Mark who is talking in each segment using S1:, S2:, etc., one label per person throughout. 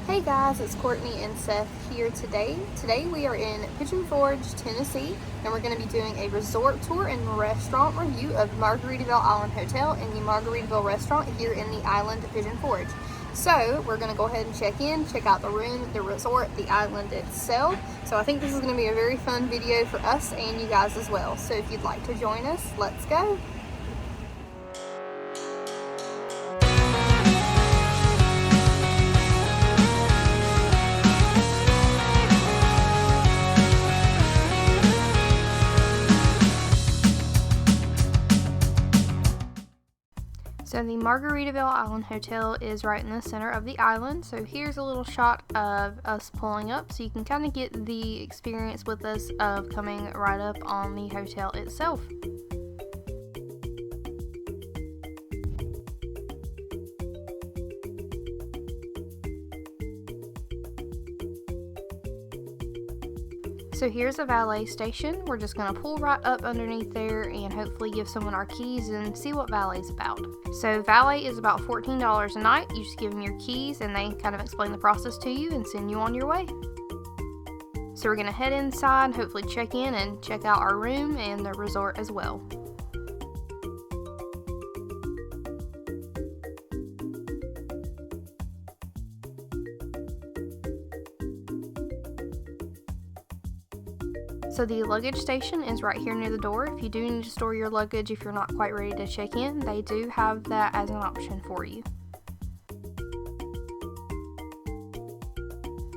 S1: Hey guys, it's Courtney and Seth here today. Today we are in Pigeon Forge, Tennessee, and we're going to be doing a resort tour and restaurant review of Margaritaville Island Hotel and the Margaritaville Restaurant here in the island of Pigeon Forge. So we're going to go ahead and check in, check out the room, the resort, the island itself. So I think this is going to be a very fun video for us and you guys as well. So if you'd like to join us, let's go. So the Margaritaville Island Hotel is right in the center of the island. So here's a little shot of us pulling up so you can kind of get the experience with us of coming right up on the hotel itself. So here's a valet station. We're just going to pull right up underneath there and hopefully give someone our keys and see what valet's about. So valet is about $14 a night. You just give them your keys and they kind of explain the process to you and send you on your way. So we're going to head inside, hopefully check in and check out our room and the resort as well. So the luggage station is right here near the door. If you do need to store your luggage if you're not quite ready to check in, they do have that as an option for you.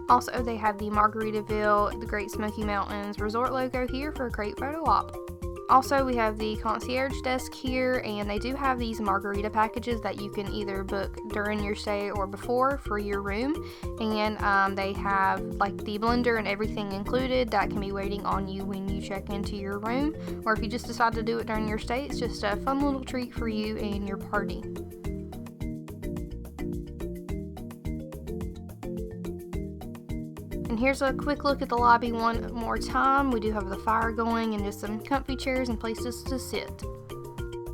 S1: Also, they have the Margaritaville, the Great Smoky Mountains resort logo here for a great photo op. Also, we have the concierge desk here, and they do have these margarita packages that you can either book during your stay or before for your room. And they have like the blender and everything included that can be waiting on you when you check into your room. Or if you just decide to do it during your stay, it's just a fun little treat for you and your party. And here's a quick look at the lobby one more time. We do have the fire going and just some comfy chairs and places to sit.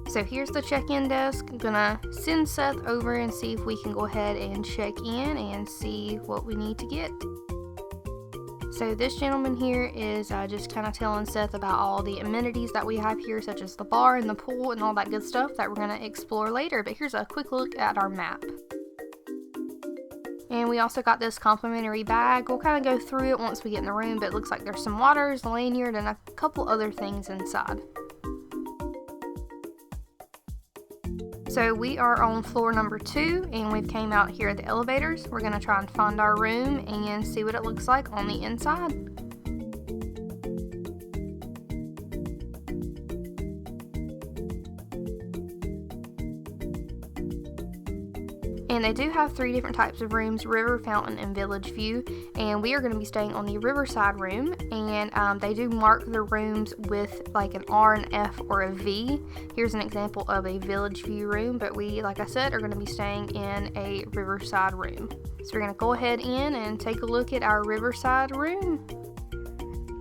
S1: So here's the check-in desk. I'm gonna send Seth over and see if we can go ahead and check in and see what we need to get. So this gentleman here is just kind of telling Seth about all the amenities that we have here, such as the bar and the pool and all that good stuff that we're gonna explore later. But here's a quick look at our map. And we also got this complimentary bag. We'll kind of go through it once we get in the room, but it looks like there's some waters, a lanyard, and a couple other things inside. So we are on floor number 2, and we've came out here at the elevators. We're going to try and find our room and see what it looks like on the inside. And they do have 3 different types of rooms: river, fountain, and village view. And we are going to be staying on the riverside room. And they do mark the rooms with like an R, an F, or a V. Here's an example of a village view room. But we, like I said, are going to be staying in a riverside room. So we're going to go ahead in and take a look at our riverside room.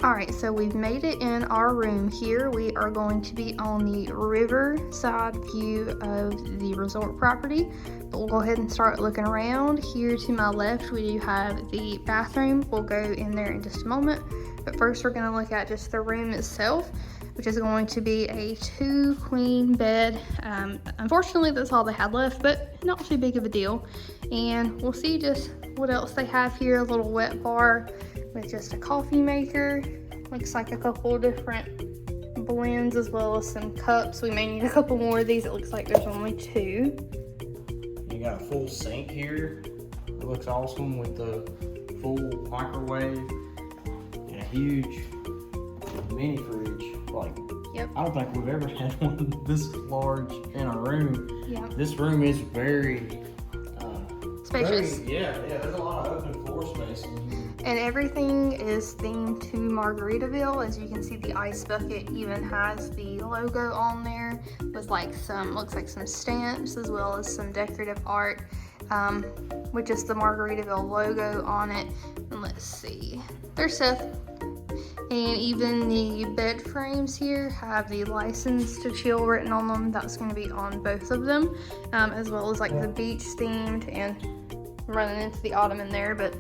S1: Alright, so we've made it in our room here. We are going to be on the riverside view of the resort property. But we'll go ahead and start looking around. Here to my left, we do have the bathroom. We'll go in there in just a moment. But first, we're going to look at just the room itself, which is going to be a 2-queen bed. Unfortunately, that's all they had left, but not too big of a deal. And we'll see just what else they have here. A little wet bar with just a coffee maker. Looks like a couple different blends as well as some cups. We may need a couple more of these. It looks like there's only 2.
S2: You got a full sink here. It looks awesome with the full microwave and a huge mini fridge. Like,
S1: yep.
S2: I don't think we've ever had one this large in a room.
S1: Yeah.
S2: This room is very
S1: spacious.
S2: Yeah, there's a lot of open floor space in here.
S1: And everything is themed to Margaritaville. As you can see, the ice bucket even has the logo on there with like some, looks like some stamps as well as some decorative art with just the Margaritaville logo on it. And let's see, there's Seth. And even the bed frames here have the license to chill written on them. That's going to be on both of them, as well as like the beach themed and running into the ottoman there, but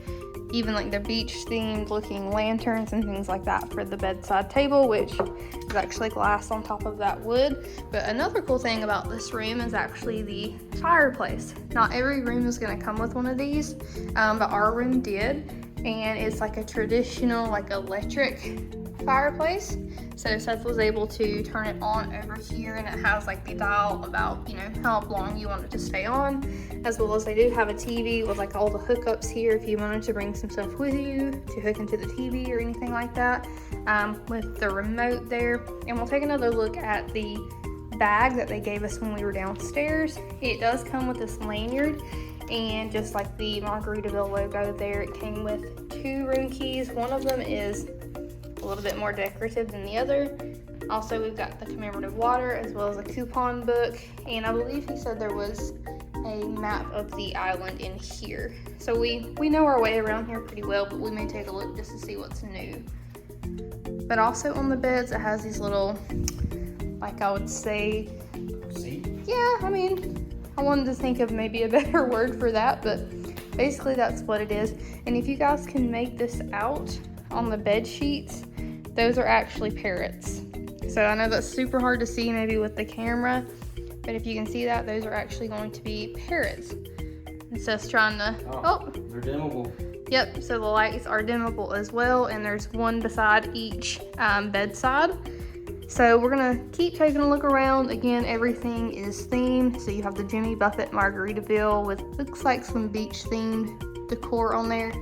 S1: even like the beach themed looking lanterns and things like that for the bedside table, which is actually glass on top of that wood. But another cool thing about this room is actually the fireplace. Not every room is going to come with one of these, but our room did, and it's like a traditional like electric fireplace. So Seth was able to turn it on over here, and it has like the dial about, you know, how long you want it to stay on, as well as they do have a TV with like all the hookups here if you wanted to bring some stuff with you to hook into the TV or anything like that, with the remote there. And we'll take another look at the bag that they gave us when we were downstairs. It does come with this lanyard, and just like the Margaritaville logo there, it came with 2 room keys. One of them is a little bit more decorative than the other. Also, we've got the commemorative water as well as a coupon book, and I believe he said there was a map of the island in here. So we know our way around here pretty well, but we may take a look just to see what's new. But also on the beds, it has these little, like I would say,
S2: seat?
S1: Yeah, I mean, I wanted to think of maybe a better word for that, but basically that's what it is. And if you guys can make this out on the bed sheets, those are actually parrots. So I know that's super hard to see maybe with the camera, but if you can see that, those are actually going to be parrots. It's just trying to,
S2: they're dimmable.
S1: Yep, so the lights are dimmable as well, and there's one beside each bedside. So we're gonna keep taking a look around. Again, everything is themed. So you have the Jimmy Buffett Margaritaville with, looks like some beach themed decor on there.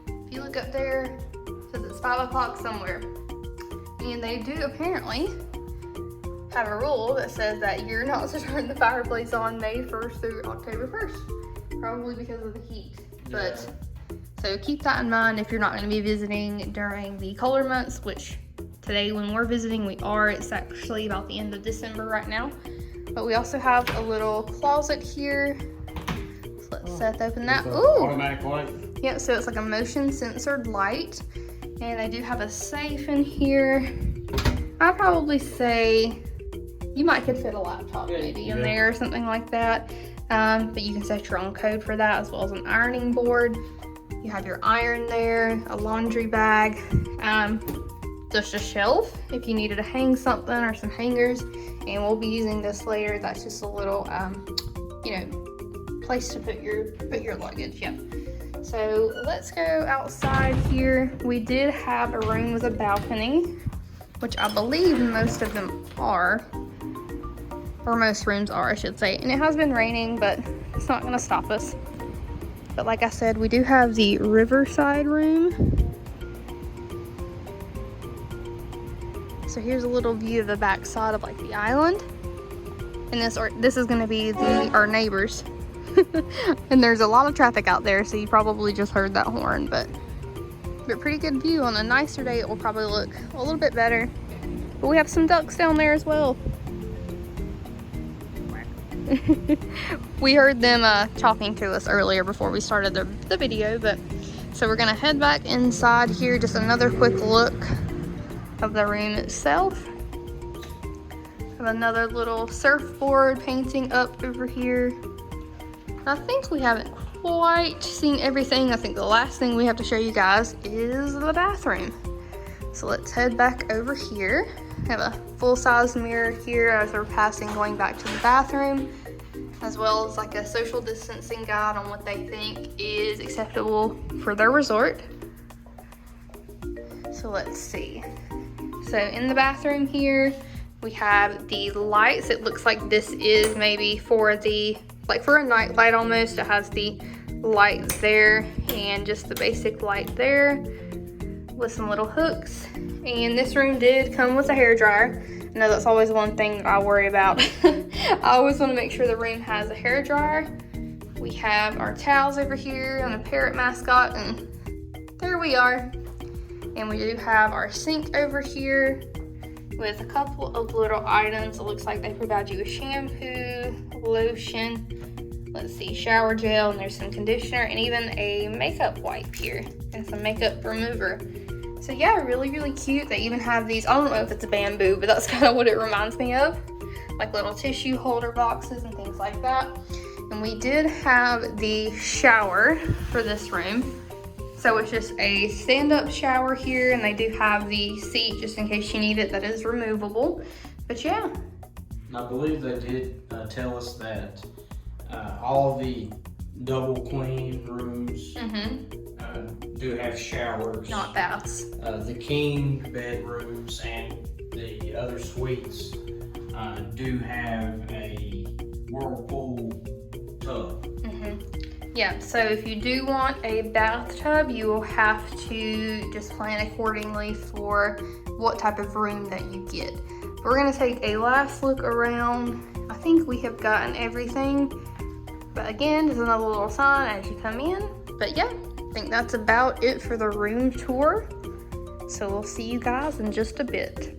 S1: If you look up there, it says it's 5 o'clock somewhere. And they do apparently have a rule that says that you're not to turn the fireplace on May 1st through October 1st, probably because of the heat. But so keep that in mind if you're not going to be visiting during the colder months, which today when we're visiting we are. It's actually about the end of December right now. But we also have a little closet here. So let's Seth open that. Ooh!
S2: Automatic light.
S1: Yep, so it's like a motion censored light. And I do have a safe in here. I'd probably say you might could fit a laptop maybe in there or something like that. But you can set your own code for that, as well as an ironing board. You have your iron there, a laundry bag, just a shelf if you needed to hang something or some hangers. And we'll be using this later. That's just a little, place to put your luggage. Yep. So let's go outside here. We did have a room with a balcony, which I believe most of them are, or most rooms are, I should say. And it has been raining, but it's not gonna stop us. But like I said, we do have the riverside room. So here's a little view of the back side of like the island. And this is gonna be our neighbors. And there's a lot of traffic out there, so you probably just heard that horn, but pretty good view. On a nicer day it will probably look a little bit better. But we have some ducks down there as well. We heard them talking to us earlier before we started the video, but so we're gonna head back inside here. Just another quick look of the room itself. Have another little surfboard painting up over here. I think we haven't quite seen everything. I think the last thing we have to show you guys is the bathroom. So let's head back over here. I have a full-size mirror here as we're passing going back to the bathroom, as well as like a social distancing guide on what they think is acceptable for their resort. So let's see. So in the bathroom here, we have the lights. It looks like this is maybe for the, like for a night light almost. It has the light there and just the basic light there with some little hooks. And this room did come with a hairdryer. I know that's always one thing that I worry about. I always want to make sure the room has a hairdryer. We have our towels over here and a parrot mascot, and there we are. And we do have our sink over here with a couple of little items. It looks like they provide you with shampoo, lotion, let's see, shower gel, and there's some conditioner and even a makeup wipe here and some makeup remover. So yeah, really, really cute. They even have these, I don't know if it's a bamboo, but that's kind of what it reminds me of, like little tissue holder boxes and things like that. And we did have the shower for this room. So it's just a stand-up shower here, and they do have the seat just in case you need it that is removable. But yeah.
S2: I believe they did tell us that all the double queen rooms do have showers.
S1: Not baths.
S2: The king bedrooms and the other suites do have a whirlpool tub.
S1: Yeah, so if you do want a bathtub, you will have to just plan accordingly for what type of room that you get. We're gonna take a last look around. I think we have gotten everything. But again, there's another little sign as you come in. But yeah, I think that's about it for the room tour. So we'll see you guys in just a bit.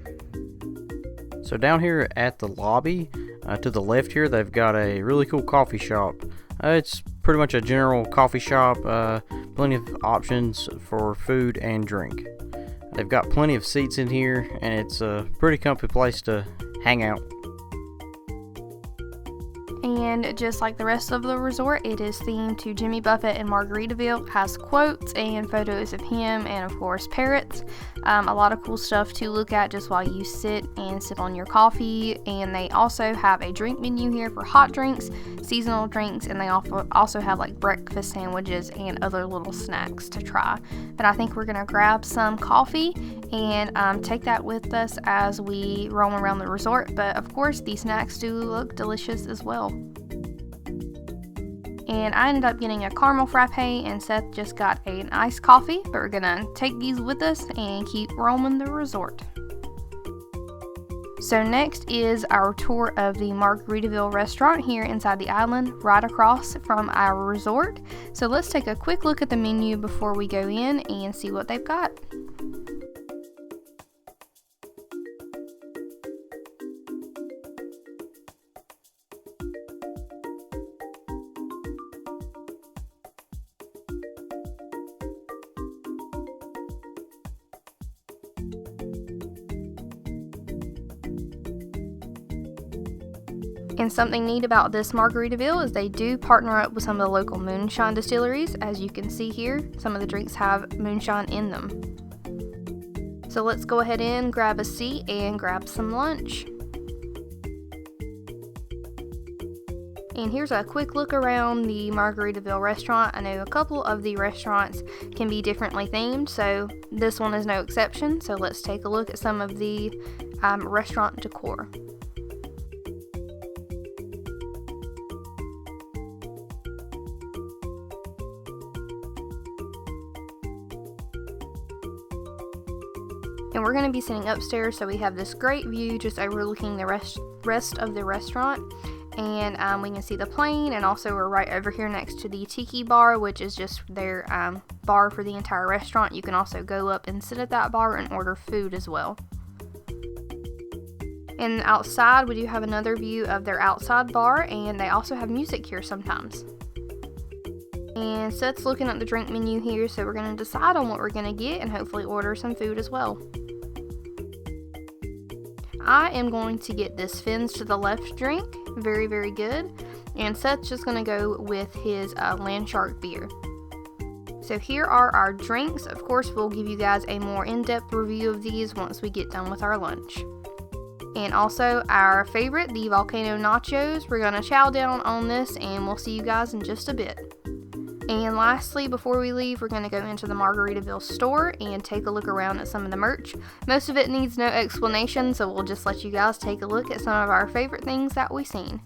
S3: So down here at the lobby, to the left here, they've got a really cool coffee shop. It's pretty much a general coffee shop, plenty of options for food and drink. They've got plenty of seats in here, and it's a pretty comfy place to hang out.
S1: And just like the rest of the resort, it is themed to Jimmy Buffett and Margaritaville. It has quotes and photos of him and of course parrots. A lot of cool stuff to look at just while you sit and sip on your coffee. And they also have a drink menu here for hot drinks, seasonal drinks, and they also have like breakfast sandwiches and other little snacks to try. But I think we're gonna grab some coffee and take that with us as we roam around the resort. But of course, these snacks do look delicious as well. And I ended up getting a caramel frappe, and Seth just got an iced coffee. But we're gonna take these with us and keep roaming the resort. So next is our tour of the Margaritaville Restaurant here inside the island, right across from our resort. So let's take a quick look at the menu before we go in and see what they've got. And something neat about this Margaritaville is they do partner up with some of the local moonshine distilleries. As you can see here, some of the drinks have moonshine in them. So let's go ahead and grab a seat and grab some lunch. And here's a quick look around the Margaritaville Restaurant. I know a couple of the restaurants can be differently themed, so this one is no exception. So let's take a look at some of the restaurant decor. And we're going to be sitting upstairs, so we have this great view just overlooking the rest of the restaurant. And we can see the plane, and also we're right over here next to the tiki bar, which is just their bar for the entire restaurant. You can also go up and sit at that bar and order food as well. And outside, we do have another view of their outside bar, and they also have music here sometimes. And Seth's looking at the drink menu here, so we're going to decide on what we're going to get and hopefully order some food as well. I am going to get this Fins to the Left drink. Very, very good. And Seth's just going to go with his Land Shark beer. So here are our drinks. Of course, we'll give you guys a more in-depth review of these once we get done with our lunch. And also our favorite, the volcano nachos. We're going to chow down on this, and we'll see you guys in just a bit. And lastly, before we leave, we're going to go into the Margaritaville store and take a look around at some of the merch. Most of it needs no explanation, so we'll just let you guys take a look at some of our favorite things that we've seen.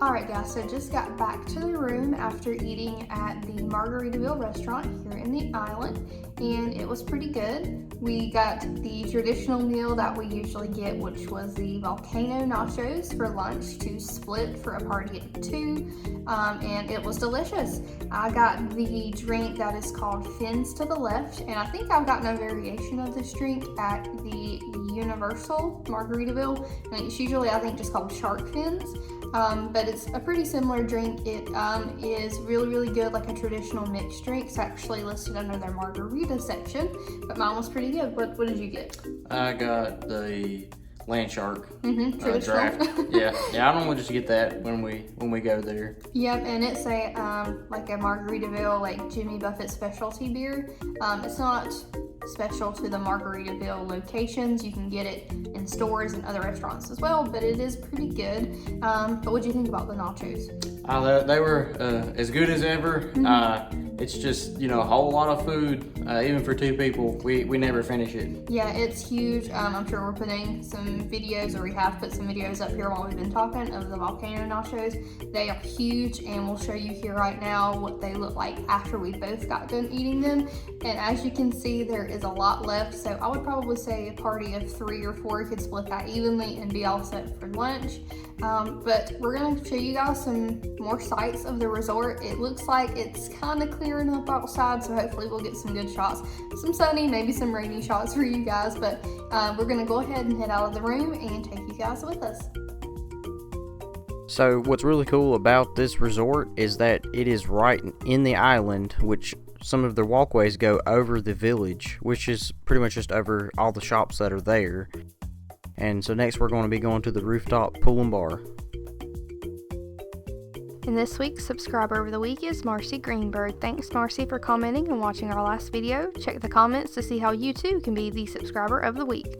S1: Alright guys, so just got back to the room after eating at the Margaritaville Restaurant here in the island, and it was pretty good. We got the traditional meal that we usually get, which was the volcano nachos for lunch to split for a party of 2, and it was delicious. I got the drink that is called Fins to the Left, and I think I've gotten a variation of this drink at the Universal Margaritaville, and it's usually I think just called shark fins. But it's a pretty similar drink. It is really good, like a traditional mixed drink. It's actually listed under their margarita section, but mine was pretty good. What did you get?
S3: I got the land shark
S1: Traditional.
S3: draft. Yeah, I normally just get that when we go there.
S1: Yep, and it's a like a Margaritaville, like Jimmy Buffett specialty beer. It's not special to the Margaritaville locations. You can get it in stores and other restaurants as well, but it is pretty good. But what do you think about the nachos?
S3: They were as good as ever. It's just, a whole lot of food, even for 2 people. We never finish it.
S1: Yeah, it's huge. I'm sure we're putting some videos, or we have put some videos up here while we've been talking, of the volcano nachos. They are huge, and we'll show you here right now what they look like after we both got done eating them. And as you can see, there is a lot left, so I would probably say a party of 3 or 4 could split that evenly and be all set for lunch. But we're gonna show you guys some more sights of the resort. It looks like it's kind of clearing up outside, so hopefully we'll get some good shots. Some sunny, maybe some rainy shots for you guys, but we're gonna go ahead and head out of the room and take you guys with us.
S3: So what's really cool about this resort is that it is right in the island, which some of the walkways go over the village, which is pretty much just over all the shops that are there. And so next we're going to be going to the Rooftop Pool and Bar.
S1: And this week's subscriber of the week is Marcy Greenberg. Thanks, Marcy, for commenting and watching our last video. Check the comments to see how you too can be the subscriber of the week.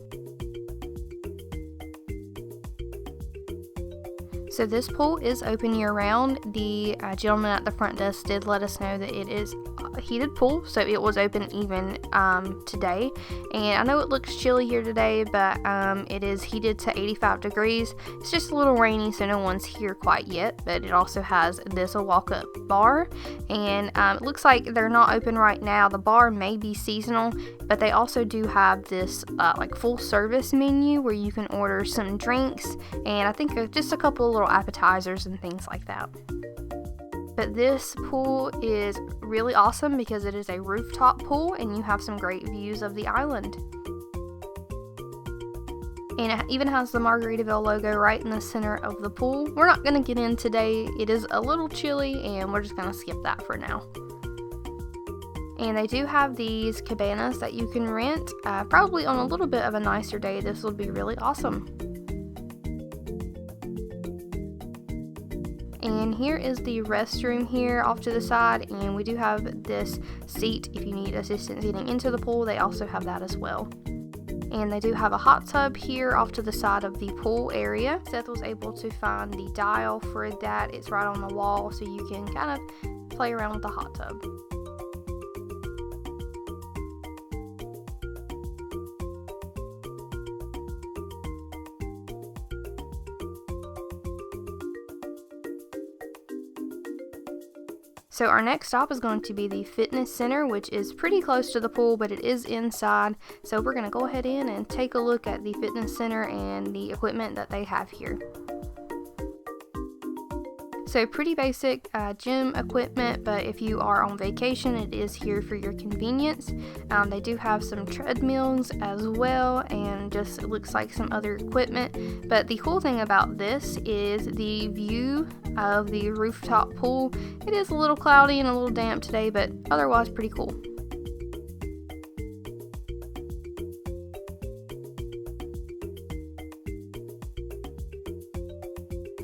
S1: So this pool is open year-round. The gentleman at the front desk did let us know that it is a heated pool, so it was open even today. And I know it looks chilly here today, but it is heated to 85 degrees. It's just a little rainy, so no one's here quite yet, but it also has this walk-up bar. And it looks like they're not open right now. The bar may be seasonal, but they also do have this like full service menu where you can order some drinks and I think just a couple little appetizers and things like that. But this pool is really awesome because it is a rooftop pool and you have some great views of the island. And it even has the Margaritaville logo right in the center of the pool. We're not going to get in today. It is a little chilly and we're just going to skip that for now. And they do have these cabanas that you can rent. Probably on a little bit of a nicer day, this would be really awesome. And here is the restroom here off to the side, and we do have this seat if you need assistance getting into the pool. They also have that as well. And they do have a hot tub here off to the side of the pool area. Seth was able to find the dial for that. It's right on the wall, so you can kind of play around with the hot tub. So our next stop is going to be the fitness center, which is pretty close to the pool, but it is inside. So we're going to go ahead in and take a look at the fitness center and the equipment that they have here. So pretty basic gym equipment, but if you are on vacation, it is here for your convenience. They do have some treadmills as well, and just it looks like some other equipment. But the cool thing about this is the view of the rooftop pool. It is a little cloudy and a little damp today, but otherwise pretty cool.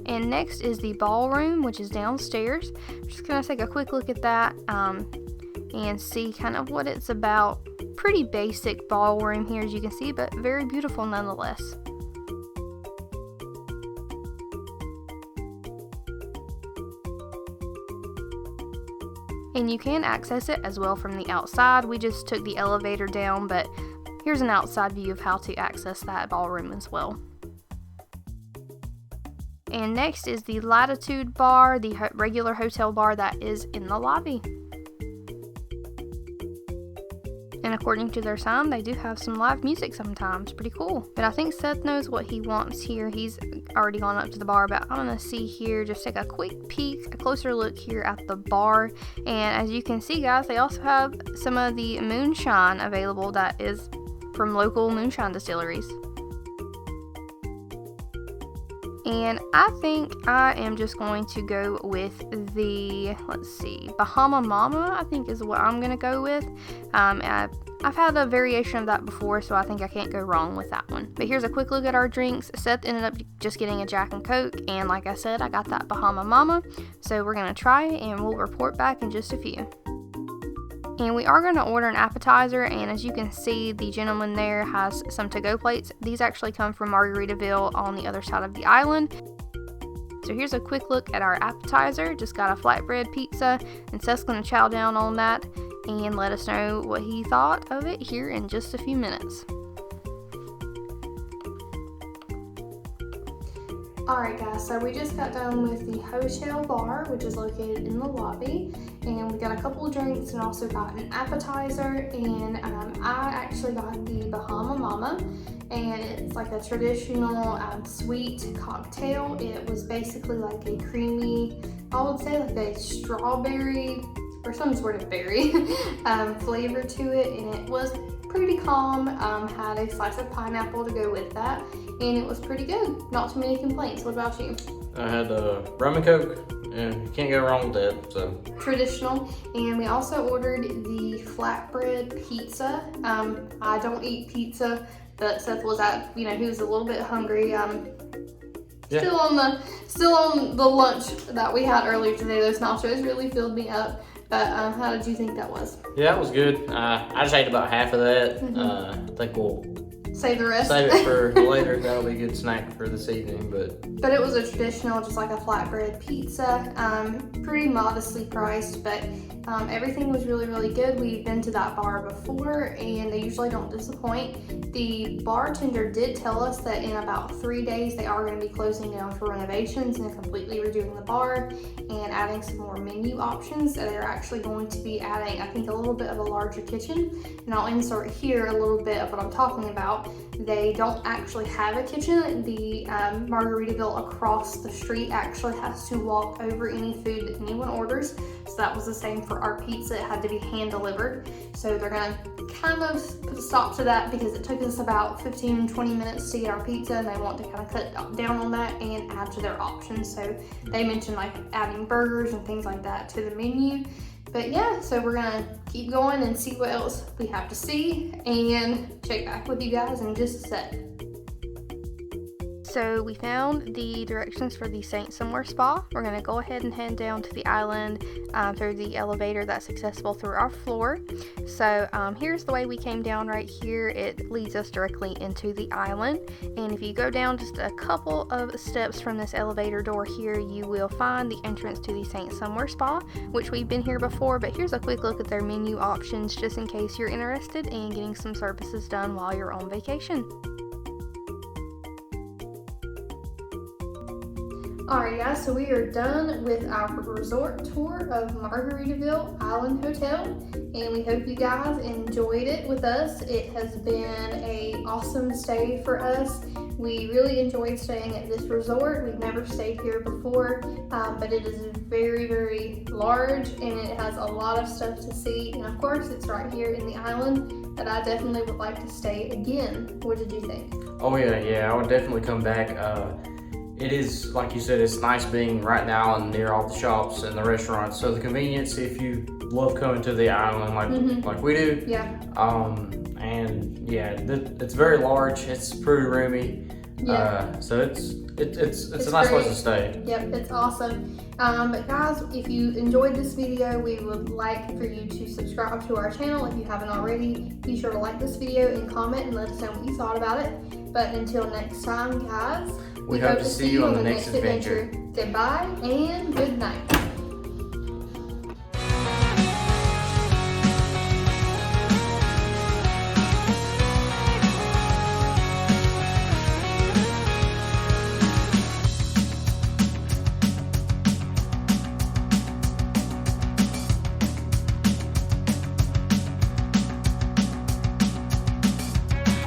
S1: And next is the ballroom, which is downstairs. I'm just going to take a quick look at that and see kind of what it's about. Pretty basic ballroom here, as you can see, but very beautiful nonetheless. And you can access it as well from the outside. We just took the elevator down, but here's an outside view of how to access that ballroom as well. And next is the Latitude Bar, the regular hotel bar that is in the lobby. And according to their sign, they do have some live music sometimes. Pretty cool. But I think Seth knows what he wants here. He's already gone up to the bar, but I'm going to see here, just take a quick peek, a closer look here at the bar. And as you can see, guys, they also have some of the moonshine available that is from local moonshine distilleries. And I think I am just going to go with the, let's see, Bahama Mama, I think is what I'm going to go with. I've had a variation of that before, so I think I can't go wrong with that one. But here's a quick look at our drinks. Seth ended up just getting a Jack and Coke, and like I said, I got that Bahama Mama. So we're going to try it, and we'll report back in just a few. And we are going to order an appetizer, and as you can see, the gentleman there has some to-go plates. These actually come from Margaritaville on the other side of the island. So here's a quick look at our appetizer. Just got a flatbread pizza, and Seth's going to chow down on that and let us know what he thought of it here in just a few minutes. Alright guys, so we just got done with the hotel bar, which is located in the lobby, and we got a couple of drinks and also got an appetizer, and I actually got the Bahama Mama, and it's like a traditional sweet cocktail. It was basically like a creamy, I would say like a strawberry or some sort of berry flavor to it, and it was pretty calm. Had a slice of pineapple to go with that, and it was pretty good. Not too many complaints. What about you?
S2: I had rum and Coke, and you can't go wrong with that. So
S1: traditional. And we also ordered the flatbread pizza. I don't eat pizza, but Seth was he was a little bit hungry. Still on the lunch that we had earlier today. Those nachos really filled me up. But how did you think that was?
S2: Yeah, it was good. I just ate about half of that. I think we'll
S1: save the rest.
S2: Save it for later. That'll be a good snack for this evening.
S1: But it was a traditional, just like a flatbread pizza. Pretty modestly priced, but everything was really, really good. We've been to that bar before, and they usually don't disappoint. The bartender did tell us that in about 3 days they are going to be closing down for renovations and completely redoing the bar and adding some more menu options. So they're actually going to be adding, I think, a little bit of a larger kitchen, and I'll insert here a little bit of what I'm talking about. They don't actually have a kitchen. The Margaritaville across the street actually has to walk over any food that anyone orders. So that was the same for our pizza. It had to be hand delivered. So they're gonna kind of put a stop to that because it took us about 15-20 minutes to get our pizza, and they want to kind of cut down on that and add to their options. So they mentioned like adding burgers and things like that to the menu. But yeah, so we're gonna keep going and see what else we have to see and check back with you guys in just a sec. So we found the directions for the Saint Somewhere Spa. We're going to go ahead and head down to the island through the elevator that's accessible through our floor. So here's the way we came down right here. It leads us directly into the island. And if you go down just a couple of steps from this elevator door here, you will find the entrance to the Saint Somewhere Spa, which we've been here before. But here's a quick look at their menu options just in case you're interested in getting some services done while you're on vacation. Alright guys, so we are done with our resort tour of Margaritaville Island Hotel, and we hope you guys enjoyed it with us. It has been an awesome stay for us. We really enjoyed staying at this resort. We've never stayed here before, but it is very, very large, and it has a lot of stuff to see. And of course, it's right here in the island, but I definitely would like to stay again. What did you think?
S2: Oh yeah, I would definitely come back. It is, like you said, it's nice being right now and near all the shops and the restaurants. So the convenience, if you love coming to the island like we do.
S1: Yeah.
S2: And yeah, it's very large. It's pretty roomy.
S1: Yeah.
S2: So it's a nice place to stay.
S1: Yep, it's awesome. But guys, if you enjoyed this video, we would like for you to subscribe to our channel if you haven't already. Be sure to like this video and comment and let us know what you thought about it. But until next time, guys,
S2: we hope to see you on the next adventure.
S1: Goodbye and good night.